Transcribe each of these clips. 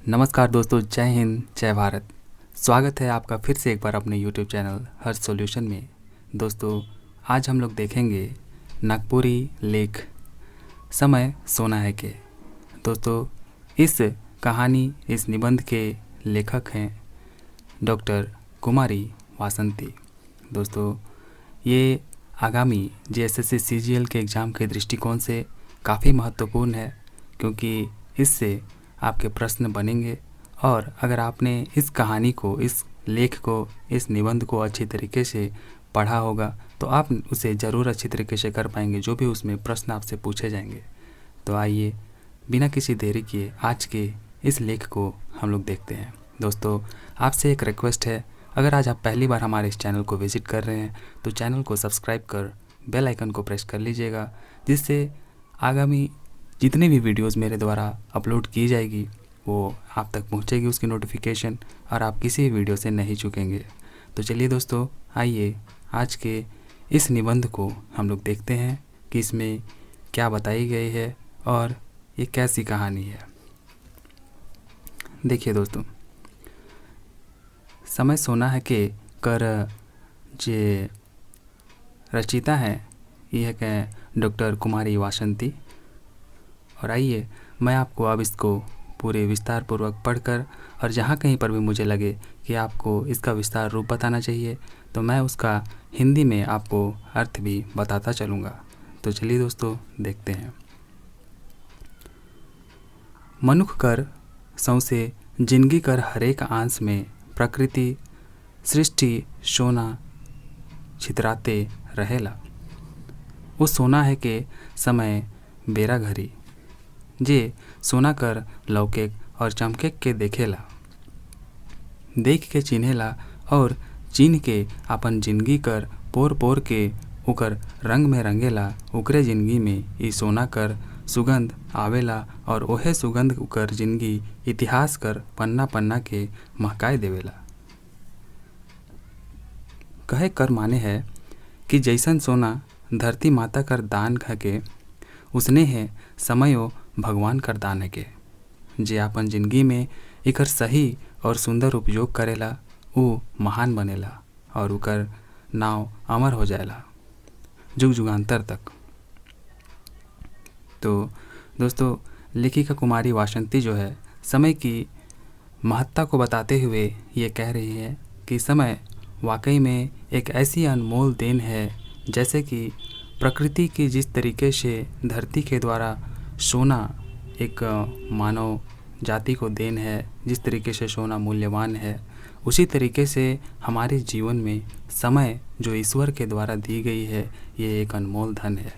नमस्कार दोस्तों, जय हिंद, जय भारत। स्वागत है आपका फिर से एक बार अपने YouTube चैनल हर सॉल्यूशन में। दोस्तों, आज हम लोग देखेंगे नागपुरी लेख समय सोना है के। दोस्तों, इस कहानी, इस निबंध के लेखक हैं डॉक्टर कुमारी वासंती। दोस्तों, ये आगामी JSSC CGL के एग्ज़ाम के दृष्टिकोण से काफ़ी महत्वपूर्ण है, क्योंकि इससे आपके प्रश्न बनेंगे। और अगर आपने इस कहानी को, इस लेख को, इस निबंध को अच्छी तरीके से पढ़ा होगा तो आप उसे ज़रूर अच्छी तरीके से कर पाएंगे, जो भी उसमें प्रश्न आपसे पूछे जाएंगे। तो आइए बिना किसी देरी किए आज के इस लेख को हम लोग देखते हैं। दोस्तों, आपसे एक रिक्वेस्ट है, अगर आज आप पहली बार हमारे इस चैनल को विज़िट कर रहे हैं तो चैनल को सब्सक्राइब कर बेल आइकन को प्रेस कर लीजिएगा, जिससे आगामी जितने भी वीडियोस मेरे द्वारा अपलोड की जाएगी वो आप तक पहुंचेगी उसकी नोटिफिकेशन, और आप किसी भी वीडियो से नहीं चूकेंगे। तो चलिए दोस्तों, आइए आज के इस निबंध को हम लोग देखते हैं कि इसमें क्या बताई गई है और ये कैसी कहानी है। देखिए दोस्तों, समय सोना है के कर जे रचिता है यह के डॉक्टर कुमारी वासंती। और आइए मैं आपको अब इसको पूरे विस्तार पूर्वक पढ़कर, और जहाँ कहीं पर भी मुझे लगे कि आपको इसका विस्तार रूप बताना चाहिए तो मैं उसका हिंदी में आपको अर्थ भी बताता चलूँगा। तो चलिए दोस्तों, देखते हैं। मनुख कर सौंसे जिंदगी कर हरेक आंस में प्रकृति सृष्टि सोना छितराते रहेला। वो सोना है के समय बेरा घरी जे सोना कर लौकेक और चमकेक के देखेला, देख के चिन्हेला और चिन्ह के अपन जिंदगी कर पोर पोर के उकर रंग में रंगेला। उकरे जिंदगी में ई सोना कर सुगंध आवेला और ओहे सुगंध उकर जिंदगी इतिहास कर पन्ना पन्ना के महकाए देवेला। कहे कर माने है कि जैसन सोना धरती माता कर दान के उसने है समयो भगवान कर दान है के। जे आपन जिंदगी में एकर सही और सुंदर उपयोग करेला वो महान बनेला और उकर नाव अमर हो जाएला जुग जुगांतर तक। तो दोस्तों, लेखिका कुमारी वासंती जो है समय की महत्ता को बताते हुए ये कह रही है कि समय वाकई में एक ऐसी अनमोल देन है, जैसे कि प्रकृति की जिस तरीके से धरती के द्वारा सोना एक मानव जाति को देन है, जिस तरीके से सोना मूल्यवान है, उसी तरीके से हमारे जीवन में समय जो ईश्वर के द्वारा दी गई है ये एक अनमोल धन है।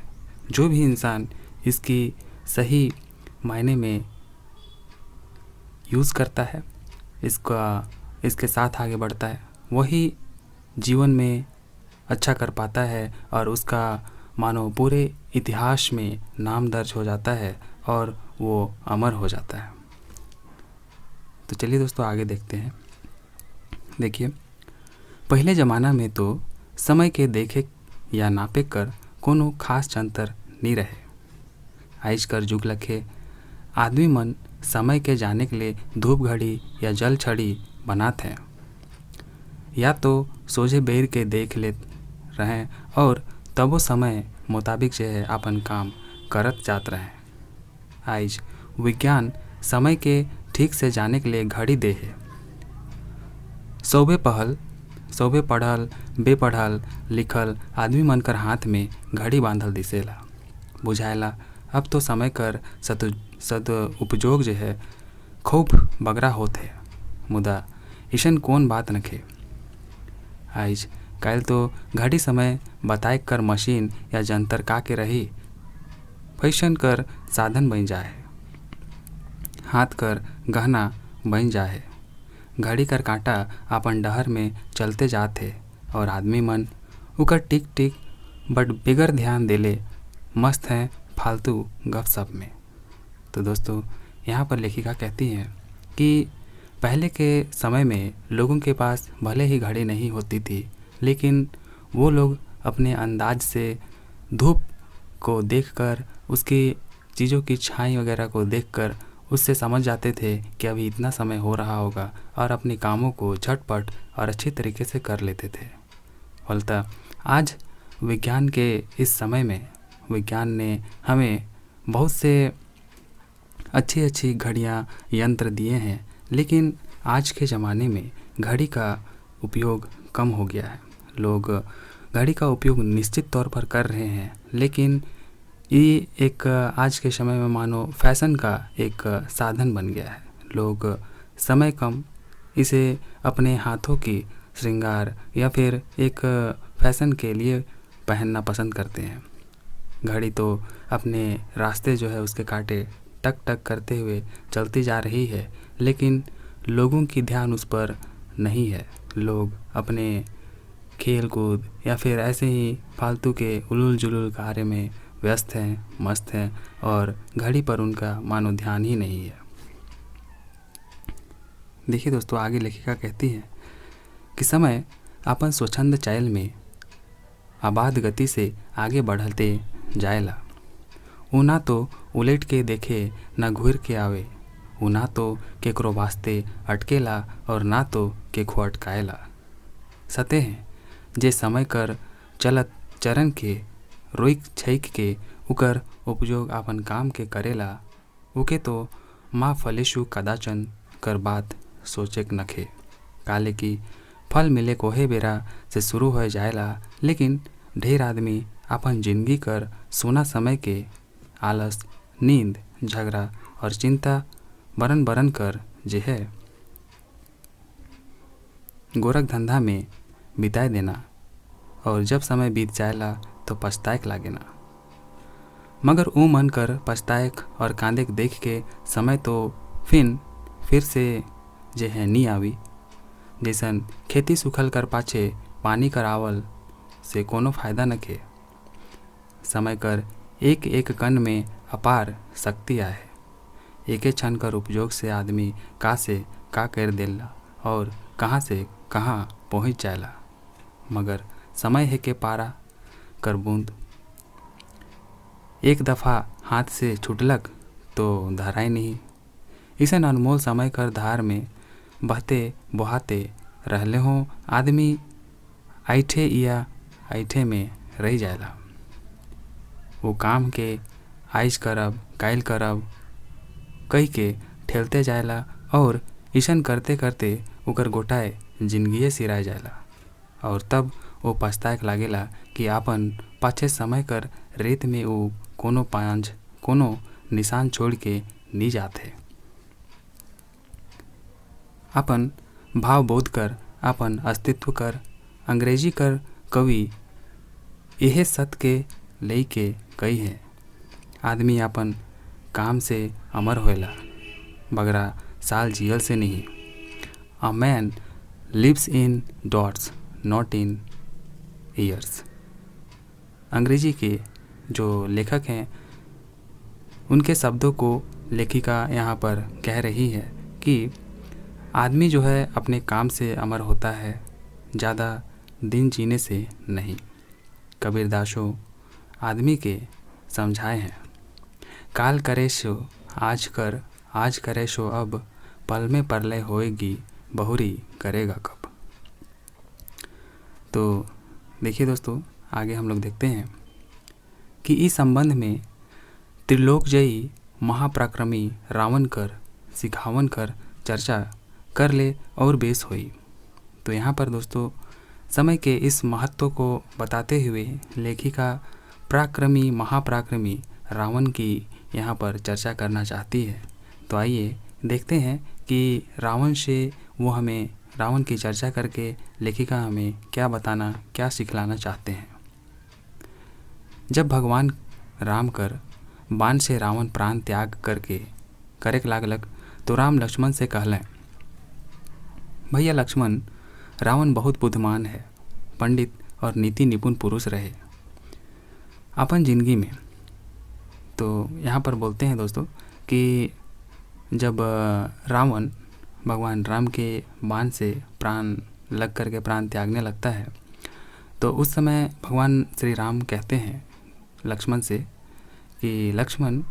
जो भी इंसान इसकी सही मायने में यूज़ करता है, इसके साथ आगे बढ़ता है, वही जीवन में अच्छा कर पाता है और उसका मानो पूरे इतिहास में नाम दर्ज हो जाता है और वो अमर हो जाता है। तो चलिए दोस्तों, आगे देखते हैं। देखिए, पहले ज़माना में तो समय के देखे या नापे कर कोनो खास जंतर नहीं रहे। आइज कर जुग लखे आदमी मन समय के जाने के लिए धूप घड़ी या जल छड़ी बनाते हैं, या तो सोझे बेर के देख ले रहें और तब वो समय मुताबिक जो है अपन काम करत जात रहे। आज विज्ञान समय के ठीक से जाने के लिए घड़ी दे है। सौबे पढ़ल बेपढ़ल लिखल आदमी मन कर हाथ में घड़ी बांधल दिसेला। बुझाएला अब तो समय कर सद उपयोग जो है खूब बगरा होते है, मुदा ईशन कौन बात नखे। आज कल तो घड़ी समय बताए कर मशीन या जंतर का के रही फैशन कर साधन बन जाए, हाथ कर गहना बन जाए। घड़ी कर कांटा अपन डहर में चलते जाते और आदमी मन उकर टिक टिक बट बिगर ध्यान देले मस्त हैं फालतू गपशप में। तो दोस्तों, यहाँ पर लेखिका कहती हैं कि पहले के समय में लोगों के पास भले ही घड़ी नहीं होती थी, लेकिन वो लोग अपने अंदाज से धूप को देखकर उसकी चीज़ों की छाई वगैरह को देखकर उससे समझ जाते थे कि अभी इतना समय हो रहा होगा, और अपने कामों को झटपट और अच्छी तरीके से कर लेते थे। फलतः आज विज्ञान के इस समय में विज्ञान ने हमें बहुत से अच्छी अच्छी घड़ियाँ, यंत्र दिए हैं, लेकिन आज के ज़माने में घड़ी का उपयोग कम हो गया है। लोग घड़ी का उपयोग निश्चित तौर पर कर रहे हैं, लेकिन ये एक आज के समय में मानो फैशन का एक साधन बन गया है। लोग समय कम इसे अपने हाथों की श्रृंगार या फिर एक फैशन के लिए पहनना पसंद करते हैं। घड़ी तो अपने रास्ते जो है उसके कांटे टक टक करते हुए चलती जा रही है, लेकिन लोगों की ध्यान उस पर नहीं है। लोग अपने खेल कूद या फिर ऐसे ही फालतू के उलूल जुलूल कार्य में व्यस्त हैं, मस्त हैं, और घड़ी पर उनका मानो ध्यान ही नहीं है। देखिए दोस्तों, आगे लेखिका कहती है कि समय अपन स्वच्छंद चैल में आबाद गति से आगे बढ़ते जाएला। ऊ ना तो उलट के देखे, ना घूर के आवे। ऊ ना तो केकरो वास्ते अटकेला और ना तो केको अटकाएला। सते हैं जे समय कर चलत चरण के रोइक छैक के उकर उपयोग अपन काम के करेला, उके तो माँ फलेशु कदाचन कर बात सोचेक नखे। काले की फल मिले कोहे बेरा से शुरू हो जाएला, लेकिन ढेर आदमी अपन जिंदगी कर सोना समय के आलस, नींद, झगड़ा और चिंता बरन बरन कर जे है गोरख धंधा में बिताए देना, और जब समय बीत जाएला तो पछताएक लागेना। मगर ऊ मन कर पछताएक और कांदेक देख के समय तो फिर से जे है नी आवी। जैसन खेती सुखल कर पाछे पानी कर आवल से कोनो फायदा न खे। समय कर एक एक कण में अपार शक्ति आहे। एके क्षण कर उपयोग से आदमी का से का कर देला और कहाँ से कहाँ पहुँच जाएला। मगर समय है के पारा कर बूंद एक दफ़ा हाथ से छुटलक तो धराई नहीं। इसे अनमोल समय कर धार में बहते बहाते रहले हों आदमी ऐठे या ऐठे में रह जाएला। वो काम के आइज करब कायल करब कही के ठेलते जाएला, और ईसन करते करते उकर गोटाए जिंदगी सिराय जाएला। और तब वो पछताएक लागेला कि आपन पाछे समय कर रेत में वो कोनो पांज कोनो निशान छोड़ के नी जाते। अपन भाव बोध कर, अपन अस्तित्व कर, अंग्रेजी कर कवि यह सत के लई के कही है, आदमी अपन काम से अमर होएला, बगरा साल जियल से नहीं। A man lives in dots not in years. अंग्रेजी के जो लेखक हैं उनके शब्दों को लेखिका यहाँ पर कह रही है कि आदमी जो है अपने काम से अमर होता है, ज़्यादा दिन जीने से नहीं। कबीरदासो आदमी के समझाए हैं, काल करे सो आज करे सो अब, पल में परलय होएगी बहुरी करेगा कब। तो देखिए दोस्तों, आगे हम लोग देखते हैं कि इस संबंध में त्रिलोक जयी महापराक्रमी रावण कर सिखावन कर चर्चा कर ले और बेस हुई। तो यहाँ पर दोस्तों समय के इस महत्व को बताते हुए लेखिका पराक्रमी महापराक्रमी रावण की यहाँ पर चर्चा करना चाहती है। तो आइए देखते हैं कि रावण की चर्चा करके लेखिका हमें क्या बताना, क्या सिखलाना चाहते हैं। जब भगवान राम कर बाण से रावण प्राण त्याग करेक लागलक, तो राम लक्ष्मण से कहलें, भैया लक्ष्मण, रावण बहुत बुद्धिमान है, पंडित और नीति निपुण पुरुष रहे अपन जिंदगी में। तो यहाँ पर बोलते हैं दोस्तों कि जब रावण भगवान राम के बाण से प्राण लग करके प्राण त्यागने लगता है, तो उस समय भगवान श्री राम कहते हैं लक्ष्मण से कि लक्ष्मण,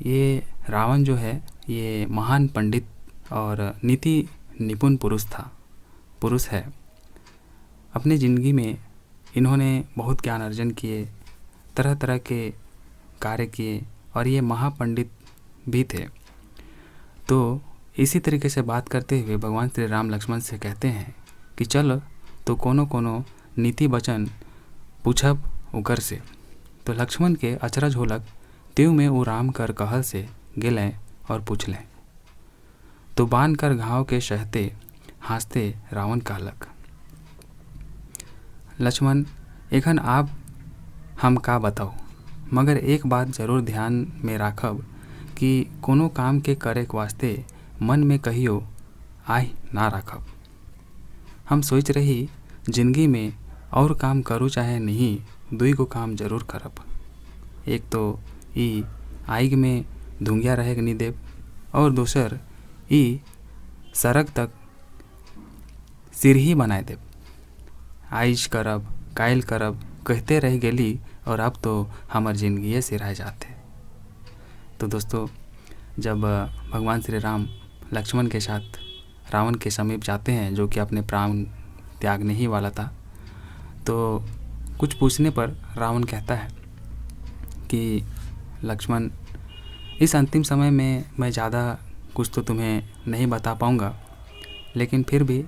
ये रावण जो है ये महान पंडित और नीति निपुण पुरुष है। अपनी ज़िंदगी में इन्होंने बहुत ज्ञान अर्जन किए, तरह तरह के कार्य किए और ये महापंडित भी थे। तो इसी तरीके से बात करते हुए भगवान श्री राम लक्ष्मण से कहते हैं कि चल तो कोनो कोनो नीति वचन पूछब उकर से। तो लक्ष्मण के अचरज होलक, त्यों में वो राम कर कहल से गेलें और पूछलें। तो बांध कर घाव के सहते हंसते रावण कहलक, लक्ष्मण एखन आप हम का बताओ, मगर एक बात जरूर ध्यान में राखब कि कोनो काम के करे के वास्ते मन में कहियो आह ना राखब। हम सोच रही जिंदगी में और काम करूँ चाहे नहीं, दुई गो काम जरूर करब। एक तो ई आग में धुंगिया रहे नहीं देव और दूसर ई सड़क तक सिरही बनाए देव। आइज करब कायल करब कहते रह गेली और अब तो हमार जिंदगी सिराह जाते। तो दोस्तों, जब भगवान श्री राम लक्ष्मण के साथ रावण के समीप जाते हैं, जो कि अपने प्राण त्यागने ही वाला था, तो कुछ पूछने पर रावण कहता है कि लक्ष्मण, इस अंतिम समय में मैं ज़्यादा कुछ तो तुम्हें नहीं बता पाऊँगा, लेकिन फिर भी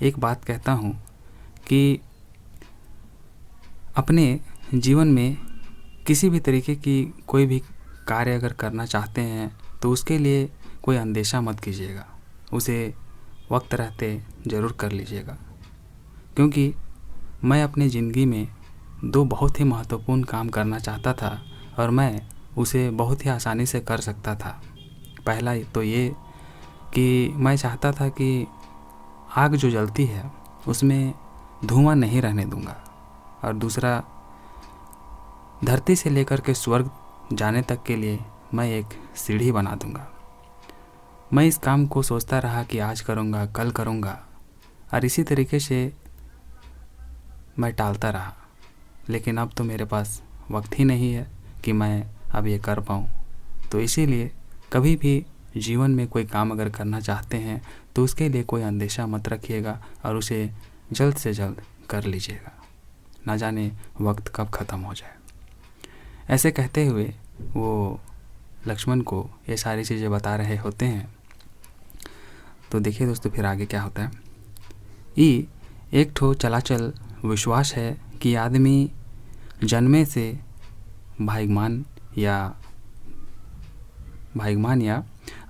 एक बात कहता हूँ कि अपने जीवन में किसी भी तरीके की कोई भी कार्य अगर करना चाहते हैं तो उसके लिए कोई अंदेशा मत कीजिएगा, उसे वक्त रहते ज़रूर कर लीजिएगा। क्योंकि मैं अपनी ज़िंदगी में दो बहुत ही महत्वपूर्ण काम करना चाहता था और मैं उसे बहुत ही आसानी से कर सकता था। पहला तो ये कि मैं चाहता था कि आग जो जलती है उसमें धुआं नहीं रहने दूंगा, और दूसरा धरती से लेकर के स्वर्ग जाने तक के लिए मैं एक सीढ़ी बना दूंगा। मैं इस काम को सोचता रहा कि आज करूंगा कल करूंगा, और इसी तरीके से मैं टालता रहा, लेकिन अब तो मेरे पास वक्त ही नहीं है कि मैं अब ये कर पाऊँ। तो इसीलिए कभी भी जीवन में कोई काम अगर करना चाहते हैं तो उसके लिए कोई अंदेशा मत रखिएगा और उसे जल्द से जल्द कर लीजिएगा, ना जाने वक्त कब ख़त्म हो जाए। ऐसे कहते हुए वो लक्ष्मण को ये सारी चीज़ें बता रहे होते हैं। तो देखिए दोस्तों, फिर आगे क्या होता है। ये एक ठो चलाचल विश्वास है कि आदमी जन्मे से भाग्यवान या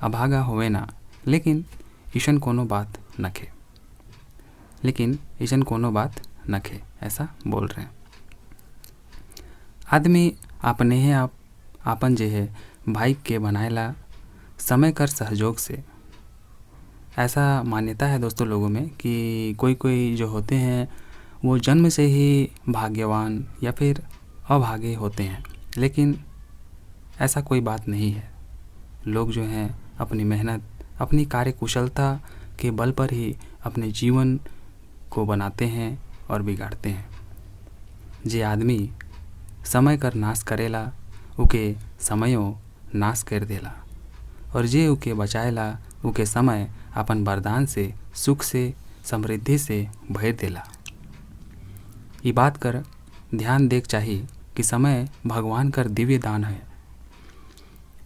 अभागा होवे ना, लेकिन ईशन कोनो बात नखे, ऐसा बोल रहे हैं। आदमी अपने ही आपन जे है भाई के बनाएला समय कर सहयोग से। ऐसा मान्यता है दोस्तों लोगों में कि कोई जो होते हैं वो जन्म से ही भाग्यवान या फिर अभागे होते हैं, लेकिन ऐसा कोई बात नहीं है। लोग जो हैं अपनी मेहनत, अपनी कार्यकुशलता के बल पर ही अपने जीवन को बनाते हैं और बिगाड़ते हैं। जे आदमी समय कर नाश करेला उके समयो नाश कर देला, और जे उके बचाएला उके समय अपन वरदान से, सुख से, समृद्धि से भर देला। ये बात कर ध्यान देख चाहिए कि समय भगवान कर दिव्य दान है,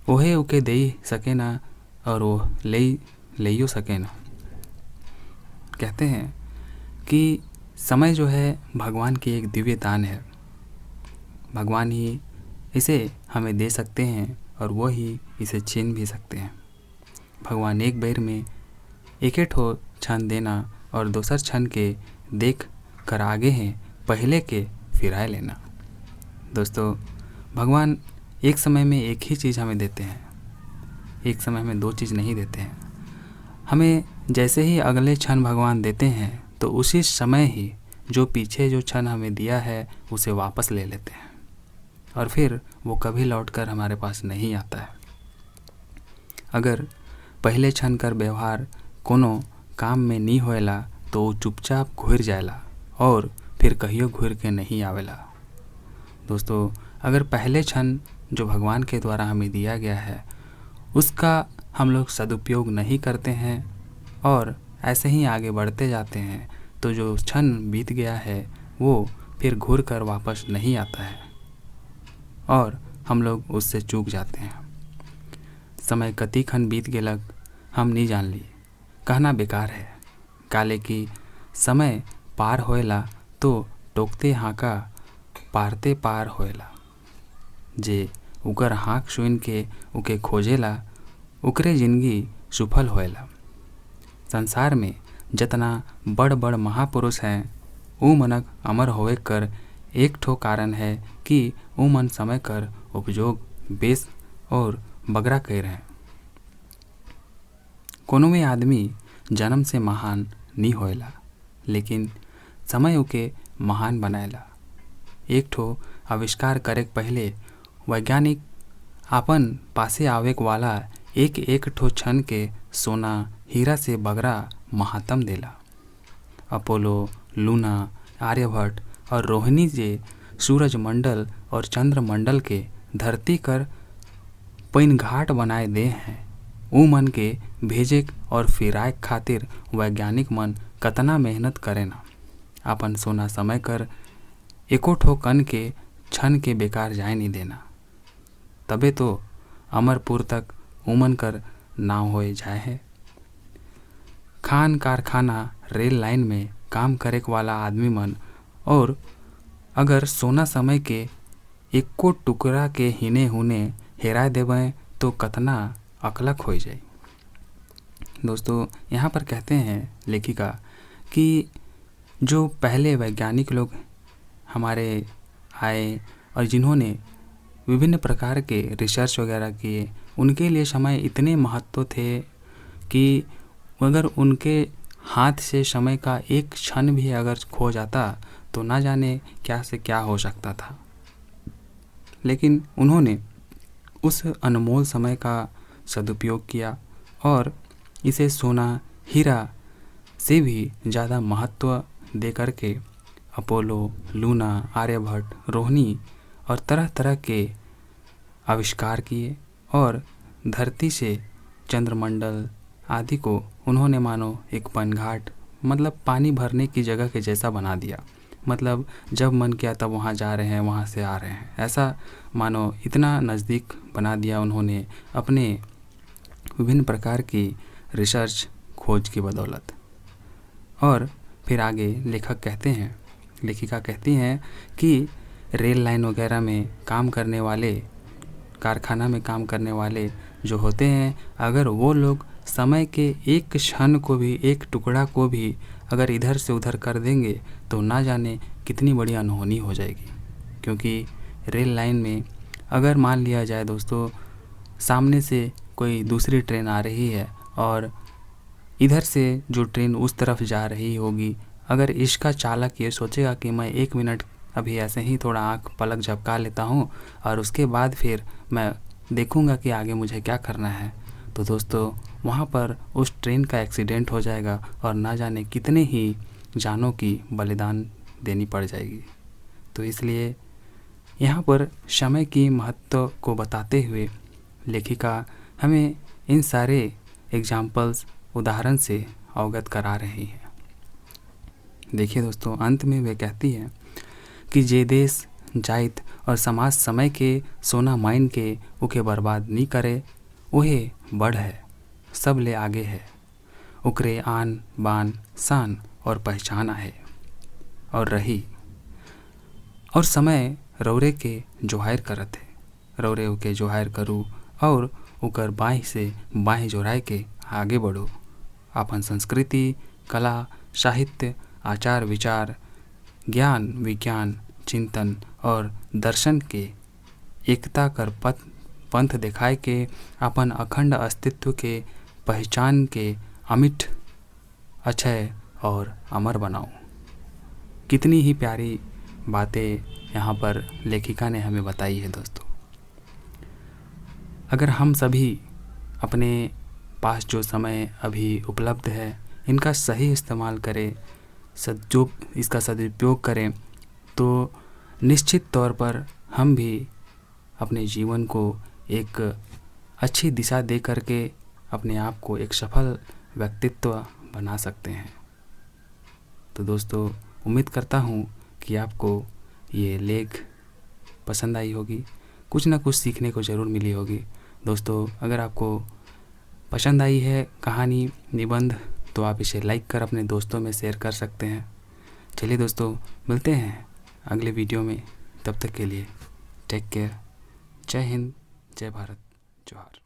ओहे उके दे सके ना और वो ले सके ना। कहते हैं कि समय जो है भगवान की एक दिव्य दान है, भगवान ही इसे हमें दे सकते हैं और वो ही इसे छीन भी सकते हैं। भगवान एक बेर में एक ठो क्षण देना और दोसर क्षण के देख कर आगे हैं, पहले के फिराए लेना। दोस्तों, भगवान एक समय में एक ही चीज़ हमें देते हैं, एक समय में दो चीज़ नहीं देते हैं। हमें जैसे ही अगले क्षण भगवान देते हैं तो उसी समय ही जो पीछे जो क्षण हमें दिया है उसे वापस ले लेते हैं, और फिर वो कभी लौटकर हमारे पास नहीं आता है। अगर पहले क्षण कर व्यवहार कोनो काम में नहीं होएला तो वो चुपचाप घुर जाएला और फिर कहियो घुर के नहीं आवेला। दोस्तों, अगर पहले क्षण जो भगवान के द्वारा हमें दिया गया है उसका हम लोग सदुपयोग नहीं करते हैं और ऐसे ही आगे बढ़ते जाते हैं, तो जो क्षण बीत गया है वो फिर घूर कर वापस नहीं आता है और हम लोग उससे चूक जाते हैं। समय कति खन बीत गेलक हम नहीं जान ली, कहना बेकार है। काले की समय पार होएला तो टोकते हाँका पारते पार होएला। जे उकर हाँक सुन के उके खोजेला उकरे जिंदगी सुफल होएला। संसार में जतना बड़ बड़ महापुरुष हैं ऊ मनक अमर होए कर एक ठो कारण है कि ऊ मन समय कर उपयोग बेस और बगरा कर हैं। कोनो में आदमी जन्म से महान नहीं होएला, लेकिन समय उके महान बनाएला। एक ठो आविष्कार करे पहले वैज्ञानिक आपन पासे आवे वाला एक एक ठो क्षण के सोना हीरा से बगरा महात्म देला। अपोलो, लूना, आर्यभट्ट और रोहिणी जे सूरज मंडल और चंद्र मंडल के धरती कर पैन घाट बनाए दे हैं, ऊ मन के भेजे और फिराए खातिर वैज्ञानिक मन कतना मेहनत करे ना। अपन सोना समय कर एको ठो कन के क्षण के बेकार जाए नहीं देना, तबे तो अमरपुर तक उमन कर नाव होए जाए है। खान कारखाना रेल लाइन में काम करे वाला आदमी मन और अगर सोना समय के एको टुकड़ा के हिने हुने हेराए देवें तो कतना अकलक हो जाए। दोस्तों, यहाँ पर कहते हैं लेखिका कि जो पहले वैज्ञानिक लोग हमारे आए और जिन्होंने विभिन्न प्रकार के रिसर्च वगैरह किए, उनके लिए समय इतने महत्व थे कि अगर उनके हाथ से समय का एक क्षण भी अगर खो जाता तो ना जाने क्या से क्या हो सकता था। लेकिन उन्होंने उस अनमोल समय का सदुपयोग किया और इसे सोना हीरा से भी ज़्यादा महत्व दे करके अपोलो, लूना, आर्यभट्ट, रोहिणी और तरह तरह के आविष्कार किए और धरती से चंद्रमंडल आदि को उन्होंने मानो एक पनघाट मतलब पानी भरने की जगह के जैसा बना दिया। मतलब जब मन किया तब वहाँ जा रहे हैं, वहाँ से आ रहे हैं, ऐसा मानो इतना नज़दीक बना दिया उन्होंने अपने विभिन्न प्रकार की रिसर्च खोज की बदौलत। और फिर आगे लेखिका कहती हैं कि रेल लाइन वगैरह में काम करने वाले, कारखाना में काम करने वाले जो होते हैं, अगर वो लोग समय के एक क्षण को भी, एक टुकड़ा को भी अगर इधर से उधर कर देंगे तो ना जाने कितनी बड़ी अनहोनी हो जाएगी। क्योंकि रेल लाइन में अगर मान लिया जाए दोस्तों, सामने से कोई दूसरी ट्रेन आ रही है और इधर से जो ट्रेन उस तरफ जा रही होगी, अगर इसका चालक ये सोचेगा कि मैं 1 मिनट अभी ऐसे ही थोड़ा आँख पलक झपका लेता हूँ और उसके बाद फिर मैं देखूँगा कि आगे मुझे क्या करना है, तो दोस्तों वहाँ पर उस ट्रेन का एक्सीडेंट हो जाएगा और ना जाने कितने ही जानों की बलिदान देनी पड़ जाएगी। तो इसलिए यहाँ पर समय की महत्व को बताते हुए लेखिका हमें इन सारे एग्जाम्पल्स, उदाहरण से अवगत करा रही है। देखिए दोस्तों, अंत में वे कहती है कि जे देश जाइत और समाज समय के सोना माइन के उके बर्बाद नहीं करे, उहे बड़ है, सब ले आगे है, उकरे आन बान शान और पहचान आहे और रही। और समय रौरे के जोहार करत है, रौरे उके जोहार करूँ और उकर बाँह से बाँह जोड़ाए के आगे बढ़ो। अपन संस्कृति, कला, साहित्य, आचार विचार, ज्ञान विज्ञान, चिंतन और दर्शन के एकता कर पंथ दिखाए के अपन अखंड अस्तित्व के पहचान के अमिट, अक्षय और अमर बनाओ। कितनी ही प्यारी बातें यहाँ पर लेखिका ने हमें बताई है दोस्तों। अगर हम सभी अपने पास जो समय अभी उपलब्ध है इनका सही इस्तेमाल करें, इसका सदुपयोग करें, तो निश्चित तौर पर हम भी अपने जीवन को एक अच्छी दिशा दे करके अपने आप को एक सफल व्यक्तित्व बना सकते हैं। तो दोस्तों, उम्मीद करता हूँ कि आपको ये लेख पसंद आई होगी, कुछ ना कुछ सीखने को ज़रूर मिली होगी। दोस्तों, अगर आपको पसंद आई है कहानी निबंध तो आप इसे लाइक कर अपने दोस्तों में शेयर कर सकते हैं। चलिए दोस्तों, मिलते हैं अगले वीडियो में। तब तक के लिए टेक केयर। जय हिंद, जय भारत, जोहार।